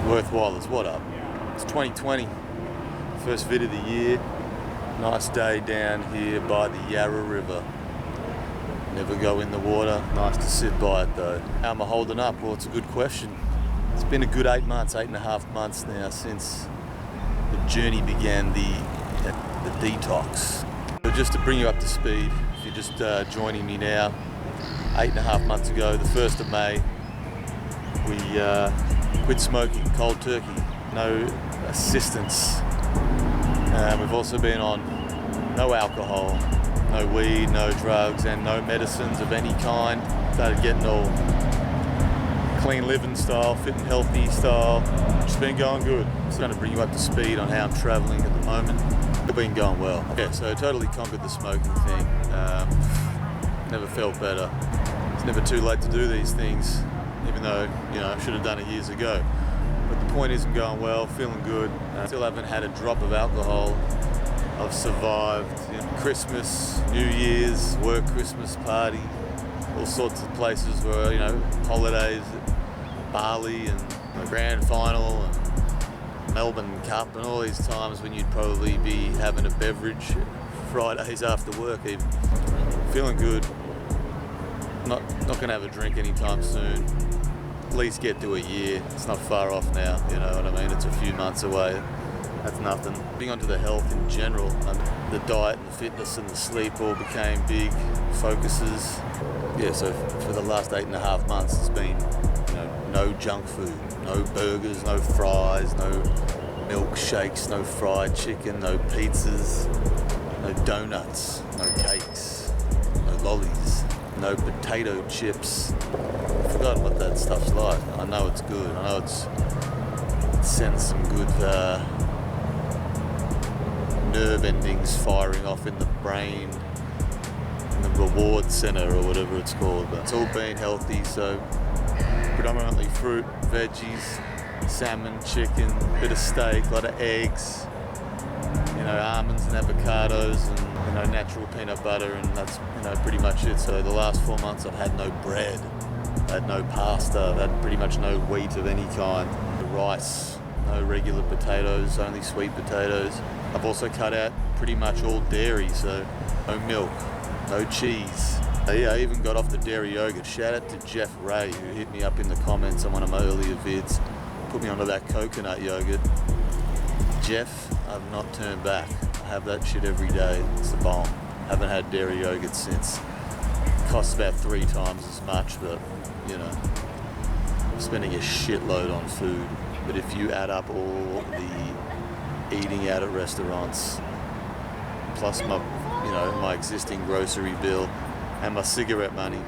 worthwhile is what up? It's 2020, first vid of the year. Nice day down here by the Yarra River. Never go in the water, nice to sit by it though. How am I holding up? Well, it's a good question. It's been a good 8.5 months now since the journey began, the detox. So just to bring you up to speed, if you're just joining me now, 8.5 months ago, the 1st of May, we quit smoking, cold turkey, no assistance. We've also been on no alcohol, no weed, no drugs, and no medicines of any kind. Started getting all clean living style, fit and healthy style. Just been going good. Just going to bring you up to speed on how I'm traveling at the moment. It's been going well. Yeah, so totally conquered the smoking thing. Never felt better. It's never too late to do these things, even though, I should have done it years ago. But the point is I'm going well, feeling good. Still haven't had a drop of alcohol. I've survived Christmas, New Year's, work Christmas party, all sorts of places where, holidays, Bali and the grand final and Melbourne Cup and all these times when you'd probably be having a beverage Fridays after work even. Feeling good. Not gonna have a drink anytime soon. At least get to a year. It's not far off now, you know what I mean? It's a few months away. That's nothing. Getting onto the health in general, the diet, the fitness and the sleep all became big focuses. Yeah, so for the last 8.5 months it's been, no junk food, no burgers, no fries, no milkshakes, no fried chicken, no pizzas, no donuts, no cakes, no lollies, no potato chips. I've forgotten what that stuff's like. I know it's good. I know it sends some good nerve endings firing off in the brain, in the reward center or whatever it's called. But it's all been healthy, so predominantly fruit, veggies, salmon, chicken, bit of steak, a lot of eggs, almonds and avocados and natural peanut butter, and that's pretty much it. So the last 4 months I've had no bread, I had no pasta, I've had pretty much no wheat of any kind, no rice, no regular potatoes, only sweet potatoes. I've also cut out pretty much all dairy, so no milk, no cheese. Yeah, I even got off the dairy yogurt. Shout out to Jeff Ray, who hit me up in the comments on one of my earlier vids, put me onto that coconut yogurt. Jeff, I've not turned back. I have that shit every day. It's the bomb. Haven't had dairy yogurt since. Costs about 3 times as much, but I'm spending a shitload on food. But if you add up all the eating out at restaurants, plus my existing grocery bill and my cigarette money,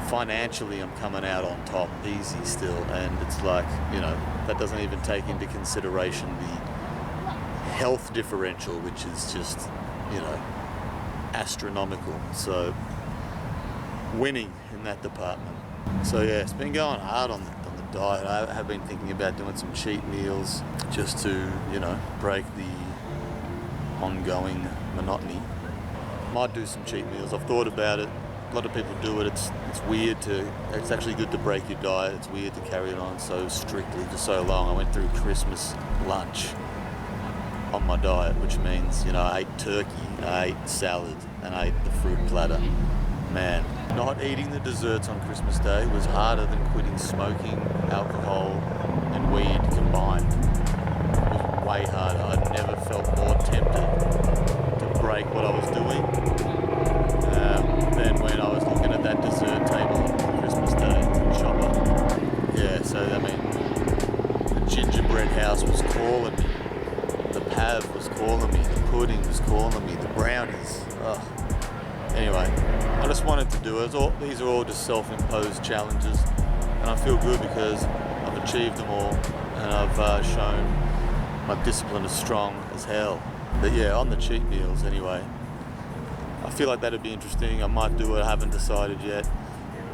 financially I'm coming out on top easy still. And it's like, that doesn't even take into consideration the health differential, which is just, astronomical. So winning in that department. So yeah, it's been going hard on the diet. I have been thinking about doing some cheat meals just to, break the ongoing monotony. Might do some cheat meals. I've thought about it. A lot of people do it. It's weird it's actually good to break your diet. It's weird to carry it on so strictly for so long. I went through Christmas lunch on my diet, which means, I ate turkey, I ate salad, and I ate the fruit platter. Man, not eating the desserts on Christmas Day was harder than quitting smoking, alcohol, and weed combined. It was way harder. I'd never felt more tempted to break what I was doing than when I was looking at that dessert table on Christmas Day in Shopper. Yeah, so the gingerbread house was calling me. The pav was calling me. The pudding was calling me. The brownies. Ugh. Anyway, I just wanted to do it. These are all just self-imposed challenges, and I feel good because I've achieved them all, and I've shown my discipline is strong as hell. But yeah, on the cheat meals anyway, I feel like that'd be interesting. I might do it. I haven't decided yet.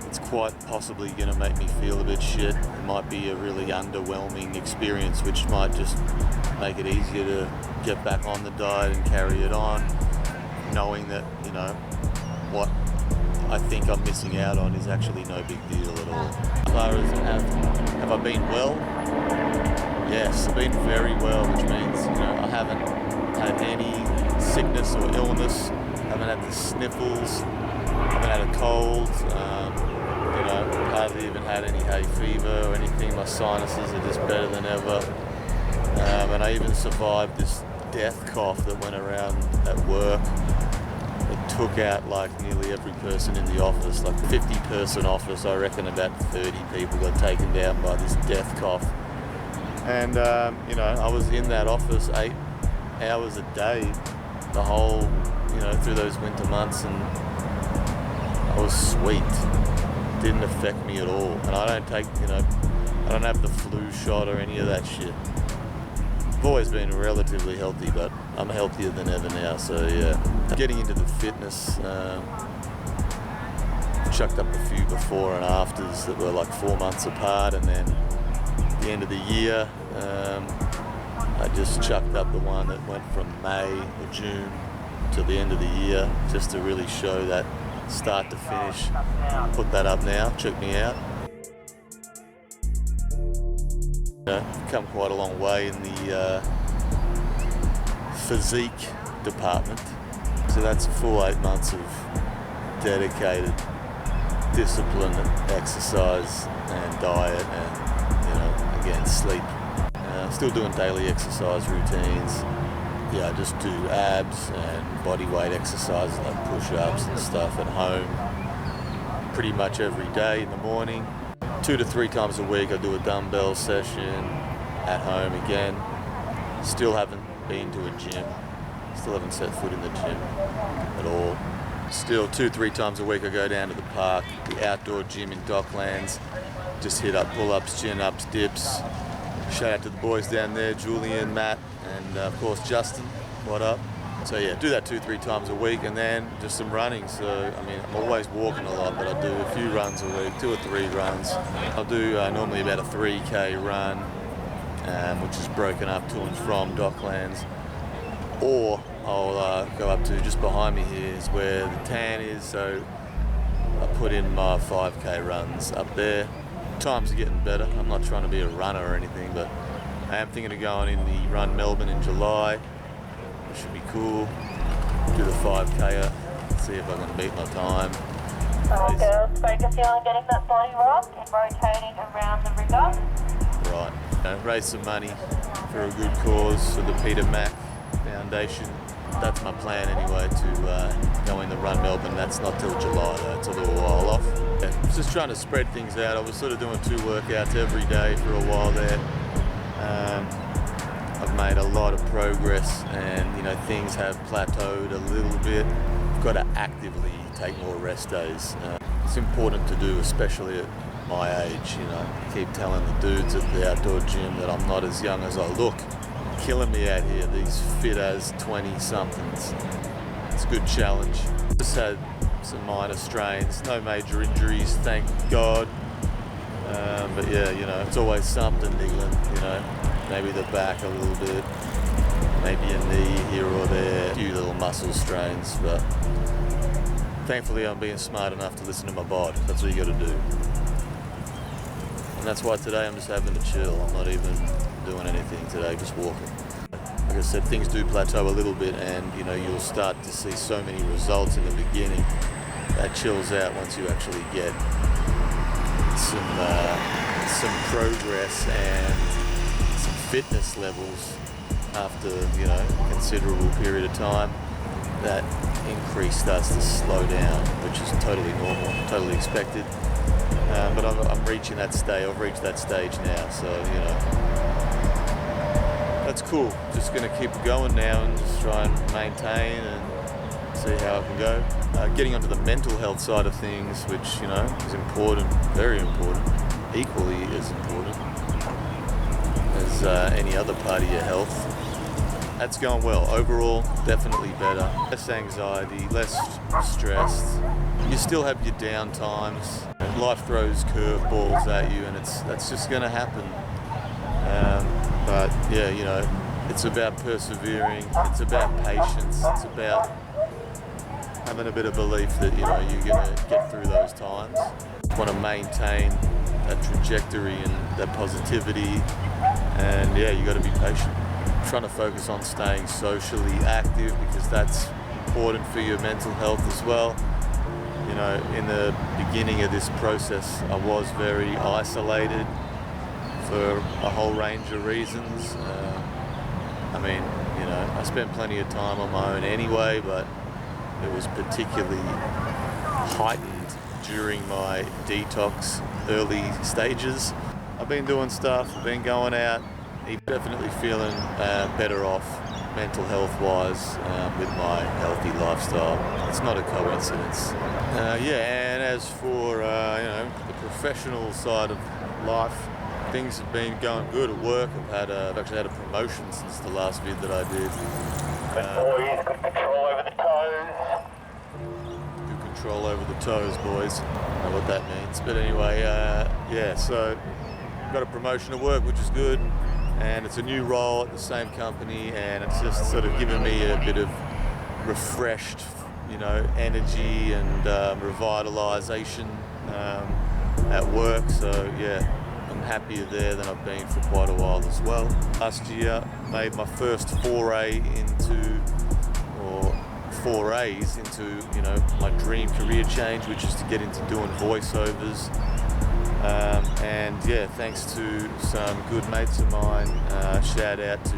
It's quite possibly going to make me feel a bit shit. It might be a really underwhelming experience, which might just make it easier to get back on the diet and carry it on, knowing that, what I think I'm missing out on is actually no big deal at all. As far as have I been well? Yes, I've been very well, which means, you know, I haven't had any sickness or illness, haven't had the sniffles, haven't had a cold, you know, hardly even had any hay fever or anything. My sinuses are just better than ever. And I even survived this death cough that went around at work. It took out like nearly every person in the office, like 50-person office. I reckon about 30 people got taken down by this death cough. And, you know, I was in that office 8 hours a day, the whole, you know, through those winter months, and I was sweet. Didn't affect me at all. And I don't take, you know, I don't have the flu shot or any of that shit. I've always been relatively healthy, but I'm healthier than ever now, so yeah. Getting into the fitness, chucked up a few before and afters that were like 4 months apart, and then at the end of the year, I just chucked up the one that went from May or June to the end of the year, just to really show that start to finish. Put that up now, check me out. Come quite a long way in the physique department. So that's a full 8 months of dedicated, disciplined exercise and diet, and, you know, again, sleep. Still doing daily exercise routines. Yeah, I just do abs and body weight exercises like push-ups and stuff at home pretty much every day in the morning. 2 to 3 times a week I do a dumbbell session at home again. Still haven't been to a gym. Still haven't set foot in the gym at all. Still 2-3 times a week I go down to the park, the outdoor gym in Docklands. Just hit up pull-ups, chin-ups, dips. Shout out to the boys down there, Julian, Matt, and of course Justin. What up? So yeah, do that 2-3 times a week, and then just some running. So I mean, I'm always walking a lot, but I do a few runs a week, 2 or 3 runs. I'll do normally about a 3K run, which is broken up to and from Docklands, or I'll go up to just behind me here is where the tan is. So I put in my 5K runs up there. Times are getting better. I'm not trying to be a runner or anything, but I am thinking of going in the Run Melbourne in July. It should be cool. Do the 5K-er, see if I can beat my time. Alright girls, focusing on getting that body rocked and rotating around the river. Right. Raise some money for a good cause, for the Peter Mac Foundation. That's my plan anyway, to go in the Run Melbourne. That's not till July though, it's a little while off. Yeah, just trying to spread things out. I was sort of doing 2 workouts every day for a while there. I've made a lot of progress, and, you know, things have plateaued a little bit. I've got to actively take more rest days. It's important to do, especially at my age. You know, I keep telling the dudes at the outdoor gym that I'm not as young as I look. Killing me out here, these fit as 20-somethings. It's a good challenge. Just had some minor strains, no major injuries, thank God. But yeah, you know, it's always something niggling, you know. Maybe the back a little bit, maybe a knee here or there, a few little muscle strains, but thankfully I'm being smart enough to listen to my body. That's what you got to do. And that's why today I'm just having to chill. I'm not even doing anything today, just walking. Like I said, things do plateau a little bit, and, you know, you'll start to see so many results in the beginning. That chills out once you actually get some progress and some fitness levels after, you know, a considerable period of time. That increase starts to slow down, which is totally normal, totally expected. But I'm reaching that stage. I've reached that stage now, so, you know, that's cool. Just going to keep going now and just try and maintain and see how I can go. Getting onto the mental health side of things, which, you know, is important, very important, equally as important as any other part of your health. That's going well. Overall, definitely better. Less anxiety, less stressed. You still have your down times. Life throws curveballs at you, and that's just going to happen. But yeah, you know, it's about persevering. It's about patience. It's about having a bit of belief that, you know, you're going to get through those times. Want to maintain that trajectory and that positivity, and yeah, you got to be patient. Trying to focus on staying socially active because that's important for your mental health as well. You know, in the beginning of this process, I was very isolated for a whole range of reasons. I mean, you know, I spent plenty of time on my own anyway, but it was particularly heightened during my detox early stages. I've been doing stuff, I've been going out, definitely feeling better off mental health wise with my healthy lifestyle. It's not a coincidence. And as for you know, the professional side of life, things have been going good at work. I've actually had a promotion since the last vid that I did. Boys, good control over the toes. Good control over the toes, boys. I don't know what that means. But anyway, yeah, so got a promotion at work, which is good. And it's a new role at the same company, and it's just sort of given me a bit of refreshed, you know, energy and revitalization at work. So yeah, I'm happier there than I've been for quite a while as well. Last year, made my first forays into, you know, my dream career change, which is to get into doing voiceovers. And yeah, thanks to some good mates of mine, shout out to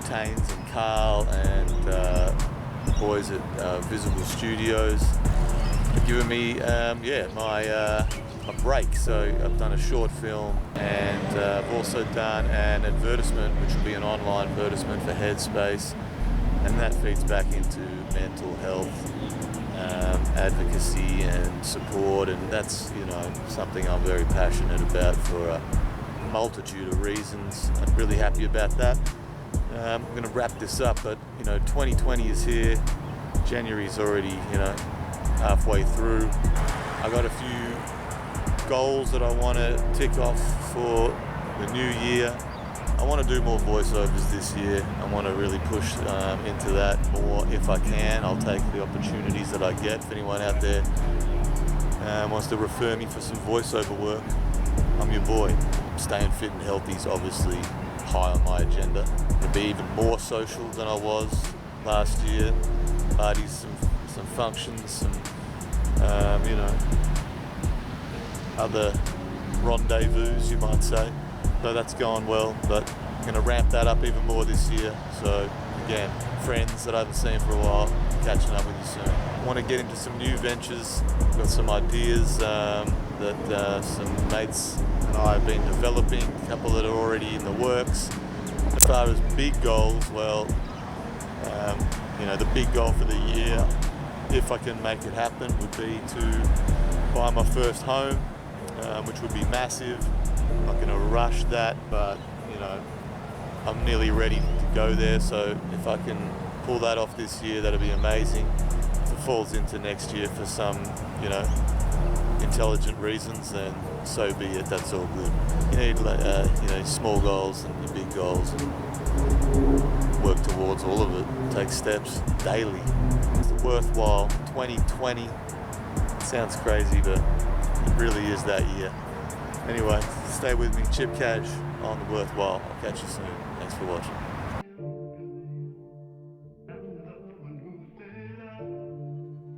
Taines and Carl and boys at Visible Studios, for giving me my break. So I've done a short film, and I've also done an advertisement, which will be an online advertisement for Headspace, and that feeds back into mental health advocacy and support, and that's, you know, something I'm very passionate about for a multitude of reasons. I'm really happy about that. I'm going to wrap this up, but you know, 2020 is here. January's already, you know, halfway through. I got a few goals that I want to tick off for the new year. I want to do more voiceovers this year. I want to really push into that more if I can. I'll take the opportunities that I get. If anyone out there wants to refer me for some voiceover work, I'm your boy. Staying fit and healthy is obviously high on my agenda. To be even more social than I was last year. Parties, some functions, some you know, other rendezvous, you might say. So that's gone well, but I'm going to ramp that up even more this year. So again, friends that I haven't seen for a while, catching up with you soon. I want to get into some new ventures. I've got some ideas that some mates and I have been developing, a couple that are already in the works. As far as big goals, well, you know, the big goal for the year, if I can make it happen, would be to buy my first home, which would be massive. I'm not going to rush that, but you know, I'm nearly ready to go there. So if I can pull that off this year, that'll be amazing. If it falls into next year for some, you know, intelligent reasons, then so be it. That's all good. You need, you know, small goals and your big goals, and work towards all of it. Take steps daily. It's worthwhile. 2020 sounds crazy, but it really is that year. Anyway, stay with me. Chip Cash on The Worthwhile. I'll catch you soon. Thanks for watching.